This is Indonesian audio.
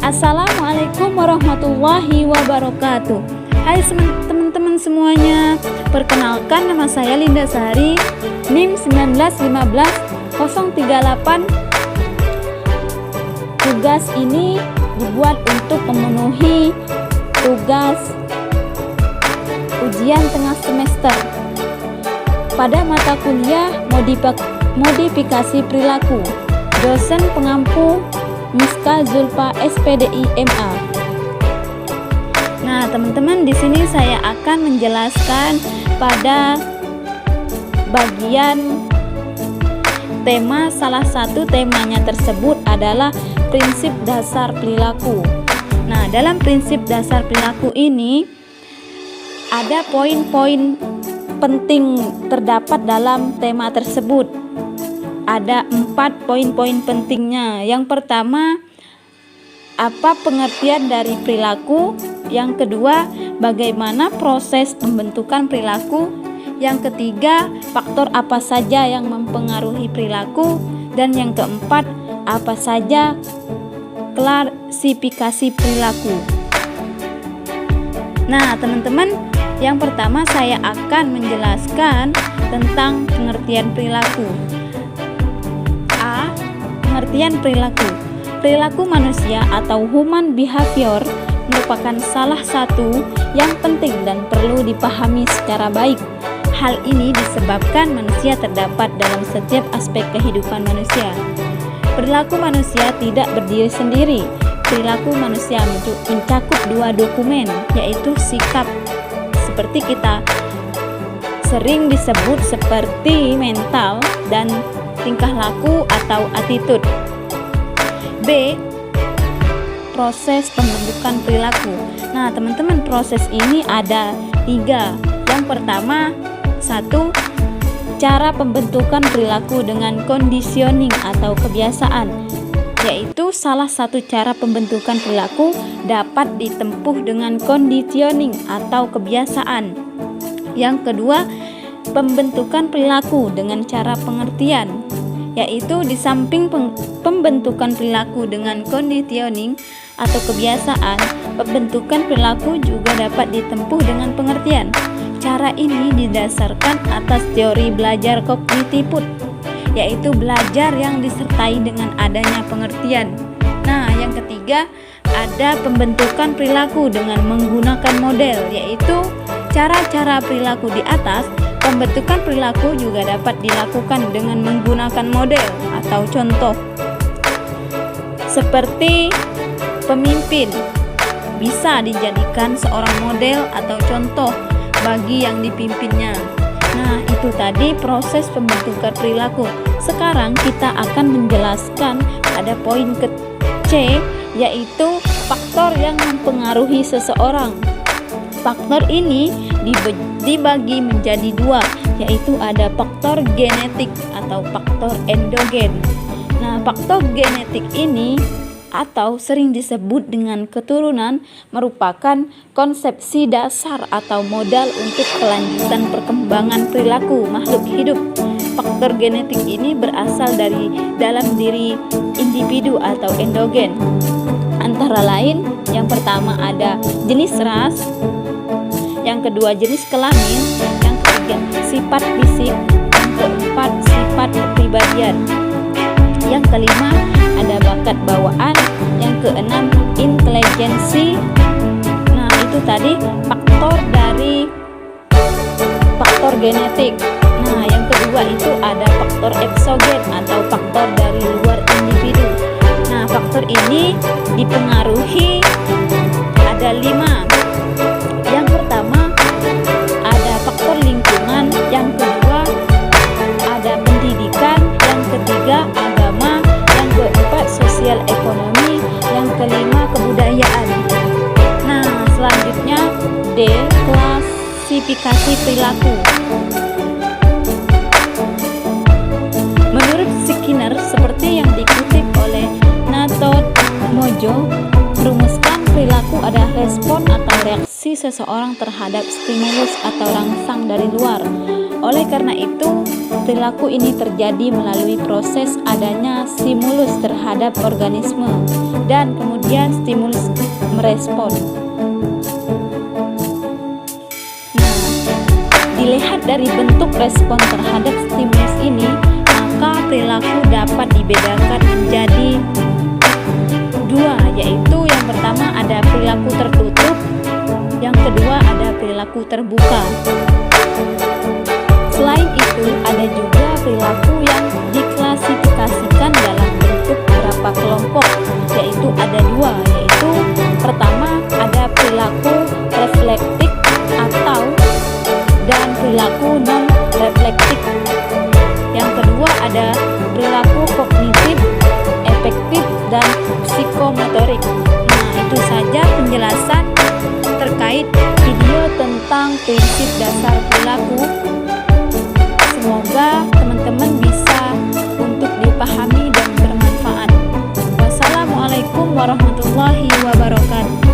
Assalamualaikum warahmatullahi wabarakatuh. Hai teman-teman semuanya, perkenalkan nama saya Linda Sari, NIM 1915038. Tugas ini dibuat untuk memenuhi tugas ujian tengah semester pada mata kuliah modifikasi perilaku. Dosen pengampu Miska Zulfa SPDI MA. Nah, teman-teman, di sini saya akan menjelaskan pada bagian tema. Salah satu temanya tersebut adalah prinsip dasar perilaku. Nah, dalam prinsip dasar perilaku ini ada poin-poin penting terdapat dalam tema tersebut. Ada 4 poin-poin pentingnya. Yang pertama, apa pengertian dari perilaku? Yang kedua, bagaimana proses pembentukan perilaku? Yang ketiga, faktor apa saja yang mempengaruhi perilaku? Dan yang keempat, apa saja klasifikasi perilaku? Nah, teman-teman, yang pertama saya akan menjelaskan tentang pengertian perilaku. Pengertian perilaku. Perilaku manusia atau human behavior merupakan salah satu yang penting dan perlu dipahami secara baik. Hal ini disebabkan manusia terdapat dalam setiap aspek kehidupan manusia. Perilaku manusia tidak berdiri sendiri. Perilaku manusia mencakup 2 dokumen, yaitu sikap, seperti kita sering disebut seperti mental, dan tingkah laku atau attitude. B. Proses pembentukan perilaku. Nah, teman-teman, proses ini ada 3. Yang pertama, 1. Cara pembentukan perilaku dengan conditioning atau kebiasaan, yaitu salah satu cara pembentukan perilaku dapat ditempuh dengan conditioning atau kebiasaan. Yang kedua, pembentukan perilaku dengan cara pengertian, yaitu di samping pembentukan perilaku dengan conditioning atau kebiasaan, pembentukan perilaku juga dapat ditempuh dengan pengertian. Cara ini didasarkan atas teori belajar kognitif, yaitu belajar yang disertai dengan adanya pengertian. Nah, yang ketiga, ada pembentukan perilaku dengan menggunakan model, yaitu cara-cara perilaku di atas. Pembentukan perilaku juga dapat dilakukan dengan menggunakan model atau contoh. Seperti pemimpin bisa dijadikan seorang model atau contoh bagi yang dipimpinnya. Nah, itu tadi proses pembentukan perilaku. Sekarang kita akan menjelaskan pada poin C, yaitu faktor yang mempengaruhi seseorang. Faktor ini dibagi menjadi 2, yaitu ada faktor genetik atau faktor endogen. Nah, faktor genetik ini atau sering disebut dengan keturunan merupakan konsepsi dasar atau modal untuk kelanjutan perkembangan perilaku makhluk hidup. Faktor genetik ini berasal dari dalam diri individu atau endogen. Antara lain, yang pertama ada jenis ras, yang kedua jenis kelamin, yang ketiga sifat fisik, yang keempat sifat kepribadian, yang kelima ada bakat bawaan, yang keenam intelijensi. Nah, itu tadi faktor dari faktor genetik. Nah, yang kedua itu ada faktor eksogen atau faktor dari luar individu. Nah, faktor ini dipengaruhi ada 5. Yang pertama ada faktor lingkungan, yang kedua ada pendidikan, yang ketiga agama, yang keempat sosial ekonomi, yang kelima kebudayaan. Nah, selanjutnya D, klasifikasi perilaku. Menurut Skinner, seperti yang dikutip oleh Nathod Mojo, merumuskan perilaku adalah respon atau reaksi seseorang terhadap stimulus atau rangsang dari luar. Oleh karena itu, perilaku ini terjadi melalui proses adanya stimulus terhadap organisme dan kemudian stimulus merespon. Nah, dilihat dari bentuk respon terhadap stimulus ini, maka perilaku dapat dibedakan menjadi dua, yaitu yang pertama ada perilaku tertutup, yang kedua ada perilaku terbuka. Selain itu, ada juga perilaku yang diklasifikasikan dalam bentuk beberapa kelompok, yaitu ada dua, yaitu pertama ada perilaku reflektif atau dan perilaku non-reflektif. Yang kedua ada perilaku kognitif, efektif, dan psikomotorik. Nah, itu saja penjelasan terkait video tentang prinsip dasar perilaku. Semoga teman-teman bisa untuk dipahami dan bermanfaat. Wassalamualaikum warahmatullahi wabarakatuh.